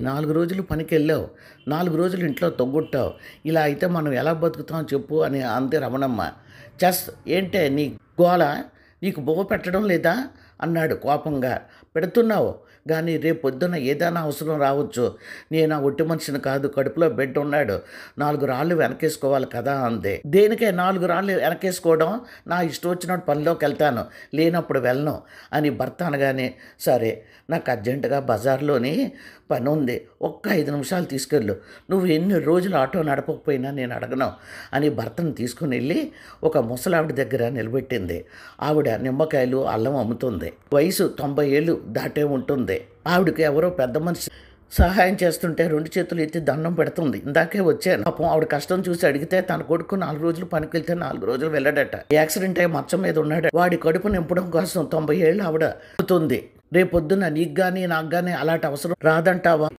4 రోజులు పనికెళ్ళావు, 4 రోజులు ఇంట్లో తొంగుట్టావు, ఇలా అయితే మనం ఎలా బతుకుతాం చెప్పు అని అంది రమణమ్మ. చెస్ ఏంటే నీ గోల, నీకు బువ్వ పెట్టడం లేదా అన్నాడు కోపంగా. పెడుతున్నావు కానీ రేపు పొద్దున్న ఏదైనా అవసరం రావచ్చు. నేను ఆ ఒట్టి మనిషిని కాదు, కడుపులో బిడ్డ ఉన్నాడు, 4 రాళ్ళు వెనకేసుకోవాలి కదా అంది. దేనికే 4 రాళ్ళు వెనకేసుకోవడం, నా ఇష్టం వచ్చినట్టు పనిలోకి వెళ్తాను, లేనప్పుడు వెళ్ళను అని భర్త అనగానే, సరే నాకు అర్జెంటుగా బజార్లోని పని ఉంది, ఒక్క 5 నిమిషాలు తీసుకెళ్ళు, నువ్వు ఎన్ని రోజులు ఆటో నడపకపోయినా నేను అడగను అని భర్తను తీసుకుని వెళ్ళి ఒక ముసలావిడ దగ్గర నిలబెట్టింది. ఆవిడ నిమ్మకాయలు అల్లం అమ్ముతుంది. వయసు 90 ఏళ్ళు దాటే ఉంటుంది. ఆవిడకి ఎవరో పెద్ద మనిషి సహాయం చేస్తుంటే 2 చేతులు ఎత్తి దండం పెడుతుంది. ఇందాకే వచ్చాను. పాపం ఆవిడ కష్టం చూసి అడిగితే తన కొడుకు 4 రోజులు పనికి వెళ్తే 4 రోజులు వెళ్ళాడట. యాక్సిడెంట్ అయ్యి మంచం మీద ఉన్నాడు. వాడి కడుపు నింపడం కోసం 90 ఏళ్ళు ఆవిడ అవుతుంది. రేపొద్దున నీకు కానీ నాకు కానీ అలాంటి అవసరం రాదంటావా?